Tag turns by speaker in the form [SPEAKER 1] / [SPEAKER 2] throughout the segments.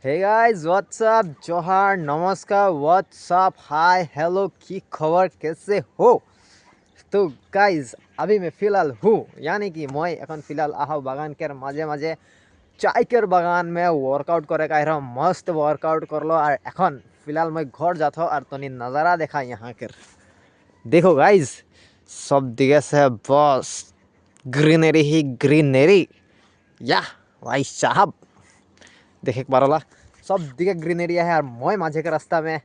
[SPEAKER 1] Hey guys, what's up? जोहार नमस्कार WhatsApp hi hello की खबर कैसे हो? तो गाइज अभी मैं फ़िलहाल हूँ यानी कि मैं এখন फ़िलहाल আহা বাগান কের মাঝে মাঝে চাইকের বাগান में वर्कआउट करे का रहा मस्त वर्कआउट कर लो और এখন फ़िलहाल मैं घर जाता हूँ और तनी नज़ारा देखा यहाँ कर देखो गाइज सब दिखे से बस ग्रीनरी ही ग्रीनरी या भाई साहब देखे पारोला सब दिखे ग्रीनरी है और मैं माझे के रास्ता में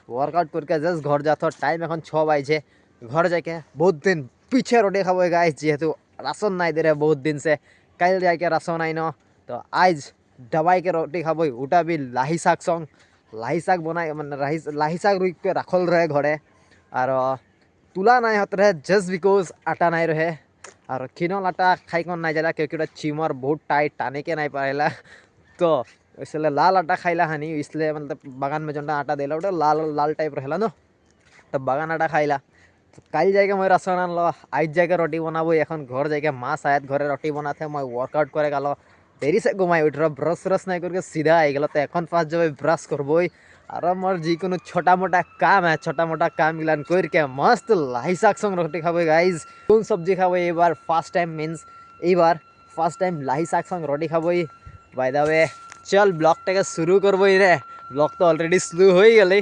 [SPEAKER 1] वर्कआउट करके जस्ट घर जाता टाइम এখন 6 बाजे घर जाके बहुत दिन पीछे रोटी खाबो गाइस जेहेतु राशन नहीं दे रहे बहुत दिन से कल जाके राशन आई न तो आज दबाई के रोटी खाबो उटा भी लाही शाक संग लाही शाक बनाई मैंने लाही शाक रुई के रखल रहे घरे और तुला नहीं होते रहे जस्ट बिकॉज आटा नहीं रहे और खिनल आटा खाई कौन नहीं जाला क्योंकि चिमर बहुत टाइट टाने के नहीं पाएला तो इसलिए लाल आटा खाइला हानि इसलिए मतलब बागान में जो आटा देला उठे लाल लाल टाइप रहेला न तो बागान आटा खाइला तो कल जाके मैं राशन आन लो आज जाके रोटी बनाबो এখন घर जाके माँ शायद घरे रोटी बनाते मैं वर्कआउट करे गलो देरी से घुमाई उठ रहा ब्रश व्रश नहीं करके सीधा आई गलो तो এখন फास्ट जब ब्रश करबो और मोर जिको छोटा मोटा काम है छोटा मोटा काम गिलान करके मस्त लाई शाक संग रोटी खाबो गाइज कौन सब्जी खाबो ये बार फर्स्ट टाइम मीन्स ये बार फर्स्ट टाइम लाई शाक संग रोटी खाबो बाय द वे चल ब्लॉगटाके शुरू करबो रे ब्लॉग तो ऑलरेडी शुरू हो ही गई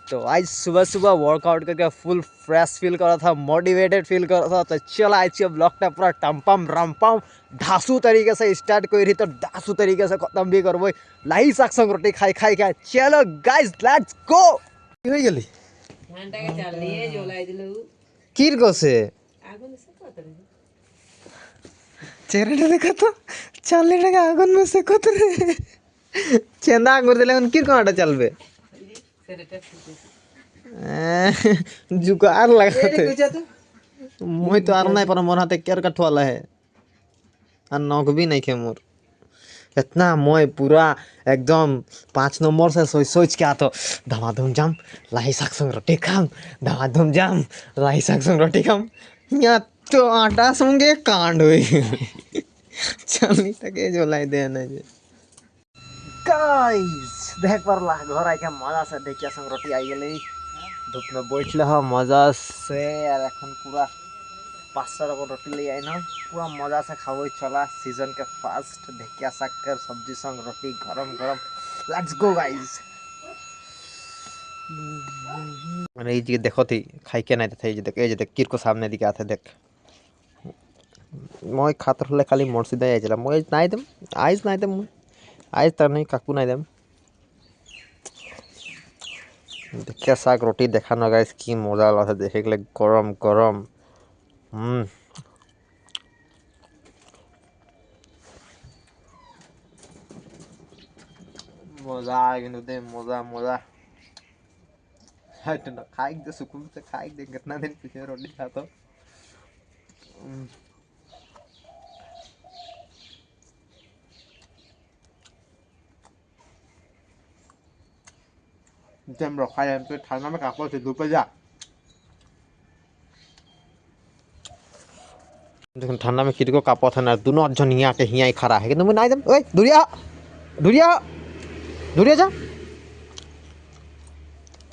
[SPEAKER 1] तो आज सुबह सुबह वर्कआउट करके फुल फ्रेश फील कर रहा था मोटिवेटेड फील कर रहा था तो चल आज के ब्लॉगटा पूरा टम्पम रम्पम ढासू तरीके से स्टार्ट करी तो ढासू तरीके से खत्म भी करबो लाई शाक संग रोटी खाई खाई के चलो गाइस लेट्स गो কি হই গেলি ঘন্টাকে চালিয়ে জ্বলাই দিল কির কসে আগুন সে কত রে চেহারাটা দেখা তো 40 টাকা আগুন में से কত রে চেন্দা আঙ্গুর দিলে এখন কির কোনটা চলবে जुगाड़ लगाते मैं तो आर नहीं पर मोर हाथे केर कठवाला है और नौक भी नहीं खे मोर इतना मैं पूरा एकदम 5 नंबर से सोच सोच के आतो धमाधम जाम लाही शाक संग रोटी खाम धमाधम जाम लाही शाक संग रोटी खाम या तो आटा संगे कांड हुई चलनी तक जो लाई दे ना जे गाइस देख पर ला घर आके मजा से देखिया संग रोटी आई गेली धूप में बैठले ह मजा से और এখন पूरा 500 টাকা रोटी ले आई ना पूरा मजा से खाबो चला सीजन के फास्ट ढेकिया शाक कर सब्जी संग रोटी गरम गरम लेट्स गो गाइस মানে এই যে দেখো তি খাই के नहीं थे देख এই যে देख किर को सामने दिखे आथे देख মই খাতর হলে খালি মরসিদাই আইছিলাম মই নাই দেম আইজ নাই দেম আইজ তার नहीं কাকু নাই দেম देखिए शाक रोटी देखा ना गाइस की मजा लगा देखे के लिए गरम गरम मजा आ गया दे मजा मजा हट ना खाई दे सुकून से खाई दे कितना दिन पीछे रोटी खाता जम रखा है तो ठाना में कापो से धूप जा देखो ठंडा में किरको कापो था ना दोनों जन हिया के हिया ही खड़ा है कि तुम नहीं दम ओए दुरिया दुरिया दुरिया जा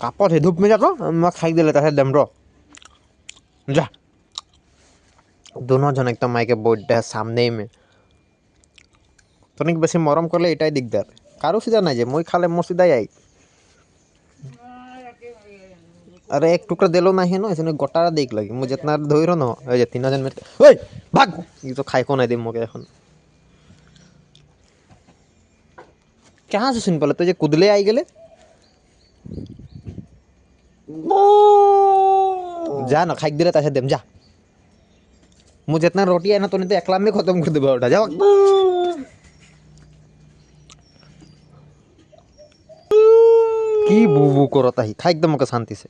[SPEAKER 1] कापो थे धूप में जा तो मैं खाई दे लेता है दम रो जा दोनों जन एकदम माई के बोर्ड है सामने में तो नहीं बेसी मरम करले एटाई दिगदार कारो सीधा ना जे মই खाले मोर सीधा आई अरे एक टुकड़ा देलो नहीं है ना इसने गोटा देख लगी मुझे जितना धोई रहो ना ये 3 जन में ओए भाग ये तो खाई को नहीं दे मोके এখন कहां से सुन पले तो जे कुदले आई गेले जा ना खाई दिले तासे देम जा मुझे जितना रोटी है ना तो नहीं तो एकला में खत्म कर देबो उठा जाओ की बुबू करता ही खाई एकदम के शांति से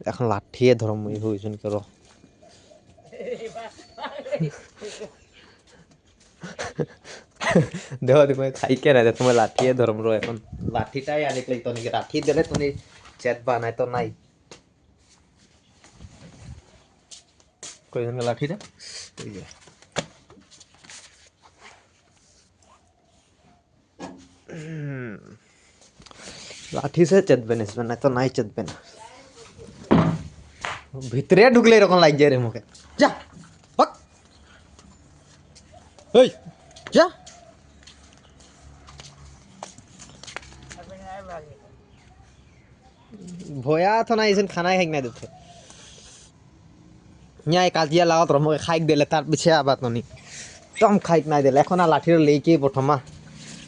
[SPEAKER 1] এখন লাঠিয়ে ধরম মই হইছন করো দেখো তুমি খাই কে না তুমি লাঠিয়ে ধরম রো এখন লাঠিটাই আনিক লাগতো নাকি লাঠি দিলে তুমি চেত বানাই তো নাই কইজন লাঠিটা এই যে लाठी से चेतबेन इसमें नहीं तो नहीं चेतबेन भितरे ढुकले रकम लाग जाए रे मुके जा हक ओय जा भोया तो ना इसन खाना खाइक नहीं देते यहाँ एक आजिया लगा तो मुके खाइक देले तार पीछे आबाद नहीं तम खाइक नहीं देले एखोना लाठी लेके प्रथमा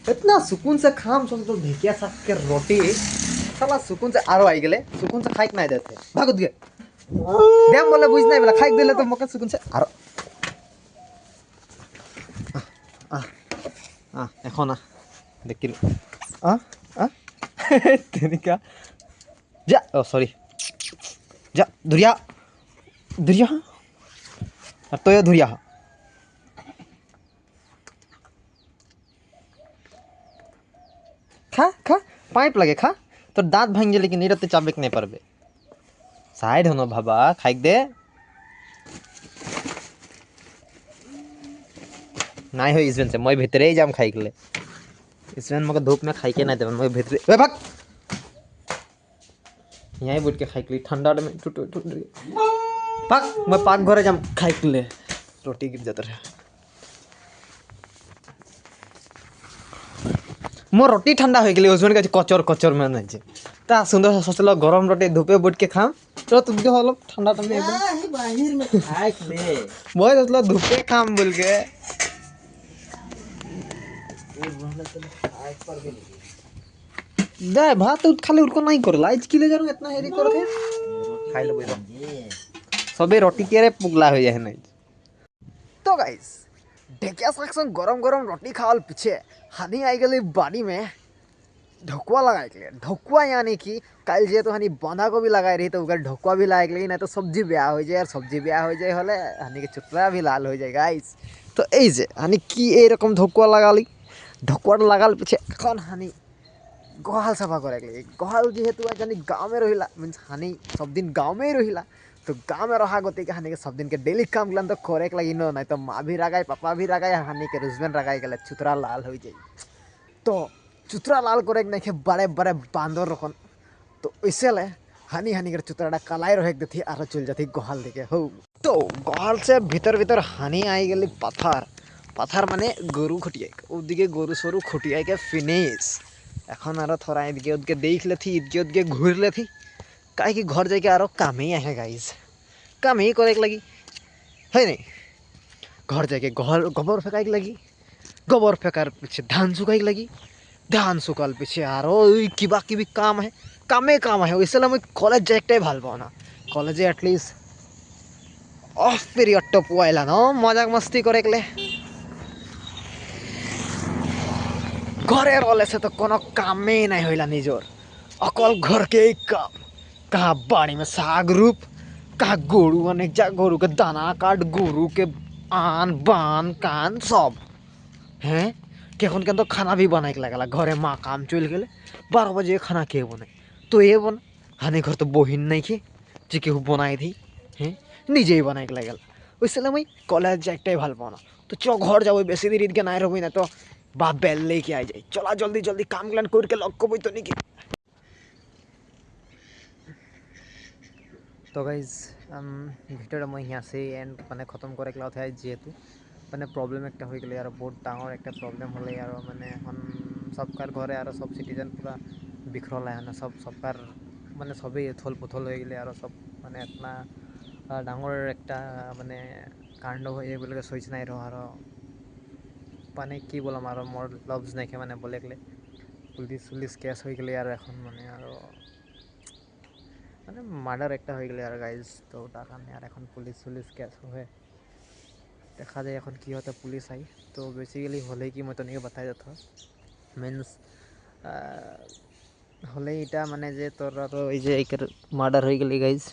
[SPEAKER 1] इतना सुकून से खाम सब तो ढेकिया साग के रोटी साला सुकून से आरो आई गेले सुकून से खाइक नहीं देते भागत गे देम बोले बुझ नहीं बोला खाइक देले तो मुके सुकून से आरो एखोना देखिल तेनिका जा ओ सॉरी जा दुरिया दुरिया तो ये दुरिया खा खा पाइप लगे खा तो दांत भांगे लेकिन नीरते चाबिक नहीं पारबे साइड होनो भाबा खाइक दे नहीं हो इसवेन से मैं भीतरे ही जाम खाइक ले इसवेन मके धूप में खाइके नहीं देबन मैं भीतरे ए भाग यहीं बैठ के खाइक ले ठंडा में टूट टूट भाग मैं पाक घरे जाम खाइक ले रोटी गिर जाता रहे मोर रोटी ठंडा हो गई हजबैंड का कचर कचर में नहीं ता सुंदर सोचल गरम रोटी धूपे बैठ के खाम तो तुम के हलो ठंडा में एकदम बाहर में खाइक ले मैं सोचल धूपे खाम बोल के दे भात उठ खाली उनको नहीं करला आज किले जरूर इतना हेरी करथे खाइ लेबे सबे रोटी के रे पुगला हो जाए नहीं तो गाइस ढेकिया साग गरम गरम रोटी खावल पीछे हानि आई गई बाड़ी में ढकुआ लगाए के लिए ढकुआ यानी कि कल जे तो हानि बंधा को भी लगाई रही तो उगर ढकुआ भी लगाए के लिए ना तो सब्जी ब्याह हो जाए और सब्जी ब्याह हो जाए हले हानि के चुटरा भी लाल हो जाए गाइस तो এই যে हानि की एरकम ढकुआ लगाली ढकुआ लगाल पीछे এখন हानि गहाल सफा करे के लिए गहाल जेहेतु जानी गाँव में रहिला मीन्स हानि सब दिन गाँव में ही रहिला तो गाँव में रहा गति के हानि के सब दिन के डेली काम गलन तो करे के लगी नहीं तो माँ भी रगाई पापा भी रगाई हानि के रुजबेन रगाई गले चुतरा लाल हो जाए तो चुतरा लाल करे नहीं बड़े बड़े बांदर रखन तो ऐसे ले हानि हानि कर चुतरा कलाई रहे देती और चल जाती गहाल देखे हो तो गहाल से भीतर भीतर हानि आई गली पत्थर पत्थर माने गरु खटियाई ओदिके गरु सरू खटियाई के फिनिश এখন আর থরা এদিকে ওদিকে দেখলে থি এদিকে ওদিকে ঘুরলে থি কাই কি ঘর যাইকে আরো কামেই আহে গাইজ কামেই করে লাগি হয় নাই ঘর যাইকে গোবর ফেকাইক লাগি গোবর ফেকার পিছে ধান শুকাইক লাগি ধান শুকাল পিছে আরো ওই কিবা কিবি কাম আহে কাম আহে ওইসলে আমি কলেজ যাইকটাই ভাল পাও না কলেজে এটলিস্ট অফ পিরিয়ডটা পোয়াইলা ন মজাক মস্তি করে গেলে घरे रोले से तो कोनो काम ही नहीं होइला निजोर अकल घर के एक काम कहाँ बाड़ी में साग रूप कहाँ गोरू अनेक जा गोरू के दाना काट गोरू के आन बान कान सब हैं केखन के तो खाना भी बनाए लगला घरे माँ काम चल गए 12 बजे खाना के बने तो ये बन हानि घर तो बहिन नहीं के जे केहू बनाई थी हैं निजे ही बनाए लगल वैसे मैं कॉलेज जाए भल पाना तो चो घर जाओ बेसी देरी के ना रही ना तो बाप बेल लेके आ जाए चला जल्दी जल्दी काम गलन करके लग को तो नहीं तो गाइज ভিডিওটা मैं यहाँ से एंड মানে খতম করে গেলা থাকে যেহেতু মানে প্রবলেম একটা হয়ে গেলে আর বহুত ডাঙর একটা প্রবলেম হলে আর মানে এখন সবকার ঘরে আর সব সিটিজেন পুরা বিখরলা না সব সবকার মানে সবই থল পথল হয়ে গেলে আর সব মানে একটা ডাঙর একটা মানে কাণ্ড হয়ে বলে সইচ নাই রহ আর মানে কি বললাম আর মোর লভস নাইকে মানে বলে গেলে পুলিশ কেস হয়ে গেলে আর এখন মানে আর মানে মার্ডার একটা হয়ে গেলে আর গাইজ তো তার কারণে আর এখন পুলিশ কেস হয়ে দেখা যায় এখন কি হতে পুলিশ আই তো বেসিক্যালি হলে কি মই তনিকে বাতাই যাত মিন্স হলে এটা মানে যে তোর আর এই যে একের মার্ডার হয়ে গেলি গাইজ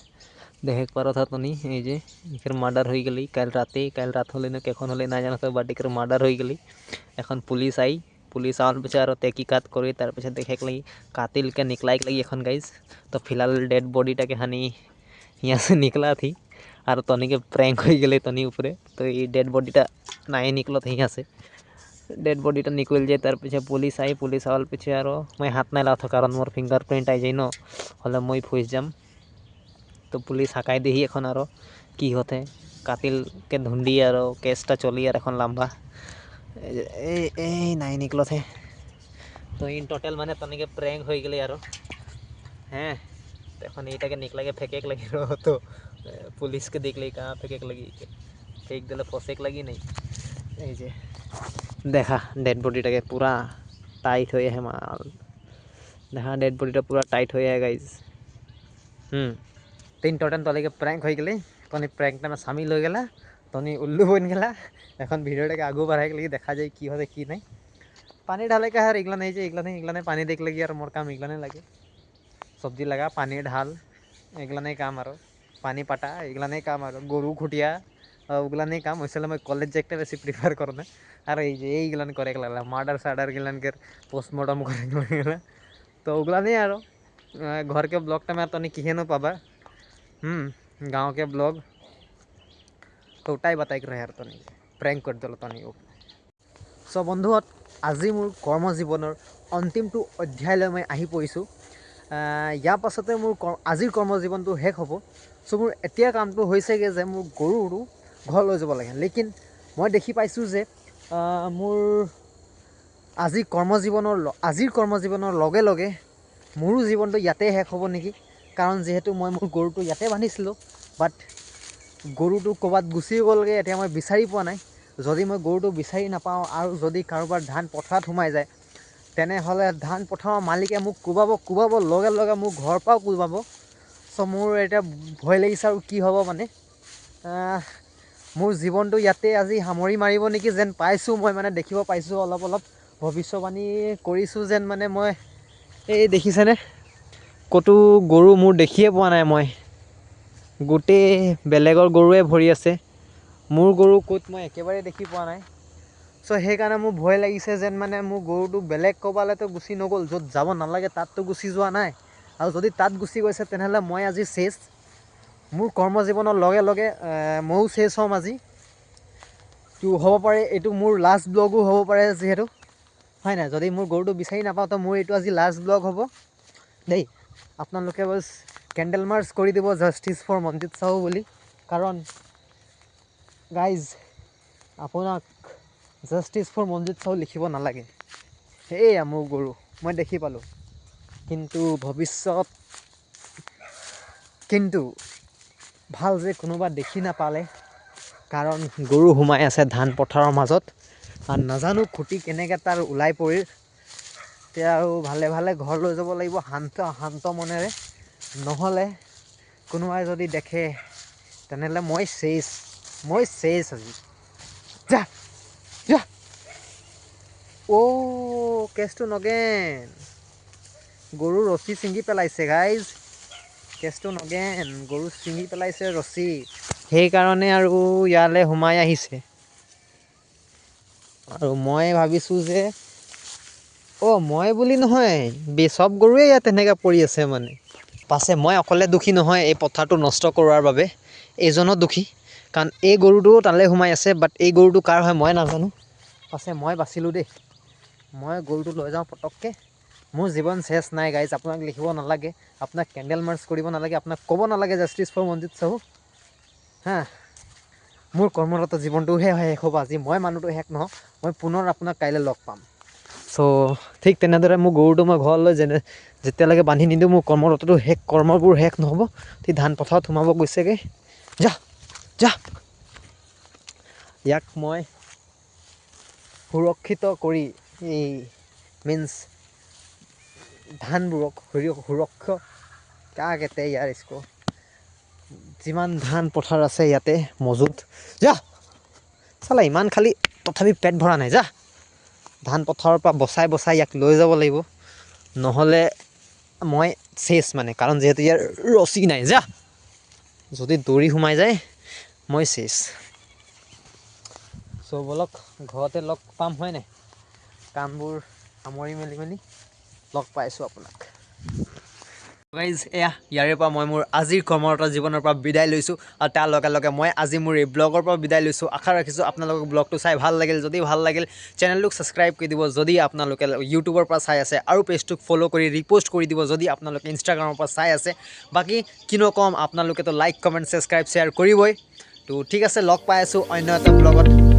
[SPEAKER 1] देखे पारा था तनी ये इकर मार्डर हो गई कल रात होले न केखन होले ना जाना तो बाट इकर मार्डर हो गई एखन पुलिस आई पुलिस आल बेचार तहकीकात करे तार पीछे देखे के लगी कातिल के निकलाए के लगी एखन गाइस तो फिलहाल डेड बॉडीटा के हानि यहाँ से निकला थी और तनी के प्रैंक हो गए तनी ऊपरे तो ये डेड बॉडीटा ना निकलो थी यहाँ से ডেড বডিটা নিকল যায় তার পিছে পুলিশ আওয়ার পিছে আৰু মই হাত নাই লাথ কাৰণ মোৰ ফিংগাৰ প্ৰিণ্ট আই যায় ন হ'লে মই ফইচ যাম তো পুলিশ হাঁকাই দিহি এখন আৰু কি হতে কাতিলকে ধুন্দি আৰু কেসটা চলি আর এখন লম্বা এই নাই নিকলতে তো ইন টোটাল মানে তনিকে প্র্যাঙ্ক হয়ে গেলে আর হ্যাঁ এখন এইটাকে নিকলাকে ফেকেক লাগি তো পুলিশকে দেখলে কাहाँ ফেকেক লাগি ফেক দিলে ফসেক লাগি নেই এই যে দেখা ডেড বডিটাকে পুরা টাইট হয়ে আহে মাল দেখা ডেড বডিটা পুরা টাইট হয়ে আহে গাইজ তিন টোটাল তলিকে প্র্যাঙ্ক হয়ে গেলে তনি প্র্যাঙ্কটা में शामिल हो गला तनी उल्लू बन गला এখন ভিডিওটাকে আগু বাড়াই গেলে দেখা যায় কি হবে কি নাই পানি ঢালে কা আর এগুলা নেই যে এগুলা নেই পানি দেখ লাগি আর মোর কাম এগুলা নেই লাগে সবজি লাগা পানি ঢাল এগুলা নেই কাম আর পানি পাটা এগুলা নেই কাম আর গরু খুটিয়া ওগুলা নেই কাম ওইসলে मैं कॉलेज जाते বেশি প্রিফার করো না আর এই যে এইগুলান করে লাগলা মার্ডার সার্ডার গিলানকে পোস্টমর্টম করে গেলা তো ওগুলা নেই আর घर के ब्लॉगटा में तनी किहेनो पाबा गाँव के ब्लॉग तो ওটাই বাতাই ৰহে আৰু তনি প্ৰেংক কৰি দিলোঁ তনি চ' বন্ধুহঁত আজি মোৰ কৰ্মজীৱনৰ অন্তিমটো অধ্যায়লৈ মই আহি পৰিছোঁ ইয়াৰ পাছতে মোৰ আজিৰ কৰ্মজীৱনটো শেষ হ'ব চ' মোৰ এতিয়া কামটো হৈছেগৈ যে মোৰ গৰুটো ঘৰ লৈ যাব লাগে লেকিন মই দেখি পাইছোঁ যে মোৰ আজিৰ কৰ্মজীৱনৰ লগে লগে মোৰো জীৱনটো ইয়াতে শেষ হ'ব নেকি কাৰণ যিহেতু মই মোৰ গৰুটো ইয়াতে বান্ধিছিলোঁ বাট গৰুটো ক'ৰবাত গুচি গ'লগৈ এতিয়া মই বিচাৰি পোৱা নাই যদি মই গৰুটো বিচাৰি নাপাওঁ আৰু যদি কাৰোবাৰ ধান পথাৰত সোমাই যায় তেনেহ'লে ধান পথাৰৰ মালিকে মোক কোবাব লগে লগে মোক ঘৰৰ পৰাও কোবাব চ' মোৰ এতিয়া ভয় লাগিছে আৰু কি হ'ব মানে মোৰ জীৱনটো ইয়াতে আজি সামৰি মাৰিব নেকি যেন পাইছোঁ মই মানে দেখিব পাইছোঁ অলপ ভৱিষ্যবাণী কৰিছোঁ যেন মানে মই এই দেখিছেনে ক'তো গৰু মোৰ দেখিয়ে পোৱা নাই মই গোটেই বেলেগৰ গৰুৱে ভৰি আছে মোৰ গৰু ক'ত মই একেবাৰে দেখি পোৱা নাই চ' সেইকাৰণে মোৰ ভয় লাগিছে যেন মানে মোৰ গৰুটো বেলেগ ক'ৰবালৈতো গুচি নগ'ল য'ত যাব নালাগে তাততো গুচি যোৱা নাই আৰু যদি তাত গুচি গৈছে তেনেহ'লে মই আজি চেছ মোৰ কৰ্মজীৱনৰ লগে লগে ময়ো চেছ হ'ম আজি তো হ'ব পাৰে এইটো মোৰ লাষ্ট ব্লগো হ'ব পাৰে যিহেতু হয় নাই যদি মোৰ গৰুটো বিচাৰি নাপাওঁ তো মোৰ এইটো আজি লাষ্ট ব্লগ হ'ব দেই আপোনালোকে বছ কেণ্ডেল মাৰ্চ কৰি দিব জাষ্টিছ ফৰ মনজিত চাহু বুলি কাৰণ গাইজ আপোনাক জাষ্টিছ ফৰ মনজিত চাহু লিখিব নালাগে সেয়া মোৰ গৰু মই দেখি পালোঁ কিন্তু ভাল যে কোনোবা দেখি নাপালে কাৰণ গৰু সোমাই আছে ধান পথাৰৰ মাজত আৰু নাজানো খুটি কেনেকৈ তাৰ ওলাই পৰিল এতিয়া আৰু ভালে ঘৰ লৈ যাব লাগিব শান্ত মনেৰে নহ'লে কোনোবাই যদি দেখে তেনেহ'লে মই চেছ আজি যা কেছটো নগেন গৰু ৰছী ছিঙি পেলাইছে গাইজ কেছটো নগেন গৰু ছিঙি পেলাইছে ৰছী সেইকাৰণে আৰু ইয়ালৈ সোমাই আহিছে আৰু মই ভাবিছোঁ যে মই বুলি নহয় চব গৰুৱে ইয়াত তেনেকৈ পৰি আছে মানে পাছে মই অকলে দুখী নহয় এই পথাৰটো নষ্ট কৰোৱাৰ বাবে এইজনো দুখী কাৰণ এই গৰুটো তালৈ সোমাই আছে বাট এই গৰুটো কাৰ হয় মই নাজানো পাছে মই বাচিলোঁ দেই মই গৰুটো লৈ যাওঁ পটককৈ মোৰ জীৱন চেছ নাই গাইজ আপোনাক লিখিব নালাগে আপোনাক কেণ্ডেল মাৰ্চ কৰিব নালাগে আপোনাক ক'ব নালাগে জাষ্টিছ ফৰ মনজিত চাহু মোৰ কৰ্মৰত জীৱনটোহে শেষ হ'ব আজি মই মানুহটো শেষ নহওঁ মই পুনৰ আপোনাক কাইলৈ লগ পাম চ' ঠিক তেনেদৰে মোৰ গৰুটো মই ঘৰলৈ যেতিয়ালৈকে বান্ধি নিদিওঁ মোৰ কৰ্মবোৰ শেষ নহ'ব ঠিক ধান পথাৰত সোমাব গৈছেগৈ যা ইয়াক মই সুৰক্ষিত কৰি এই মিন্স ধানবোৰক সুৰক্ষা क्या कहते हैं यार इसको যিমান ধান পথাৰ আছে ইয়াতে মজুত চালা ইমান খালি তথাপি পেট ভৰা নাই ধান পথাৰৰ পৰা বচাই ইয়াক লৈ যাব লাগিব নহ'লে মই চেছ মানে কাৰণ যিহেতু ইয়াৰ ৰছী নাই যদি দৌৰি সোমাই যায় মই চেছ চ' বলক ঘৰতে লগ পাম হয় নাই কামবোৰ সামৰি মেলি লগ পাইছোঁ আপোনাক গাইজ এয়া ইয়াৰে পৰা মই মোৰ আজিৰ কৰ্মৰত জীৱনৰ পৰা বিদায় লৈছোঁ আৰু তাৰ লগে লগে মই আজি মোৰ এই ব্লগৰ পৰা বিদায় লৈছোঁ। আশা ৰাখিছোঁ আপোনালোকক ব্লগটো চাই ভাল লাগিল। যদি ভাল লাগিল চেনেলটোক ছাবস্ক্ৰাইব কৰি দিব যদি আপোনালোকে ইউটিউবৰ পৰা চাই আছে, আৰু পেজটোক ফ'ল' কৰি ৰিপ'ষ্ট কৰি দিব যদি আপোনালোকে ইনষ্টাগ্ৰামৰ পৰা চাই আছে। বাকী কিনো ক'ম, আপোনালোকেতো লাইক কমেণ্ট ছাবস্ক্ৰাইব শ্বেয়াৰ কৰিবই। তো ঠিক আছে, লগ পাই আছোঁ অন্য এটা ব্লগত।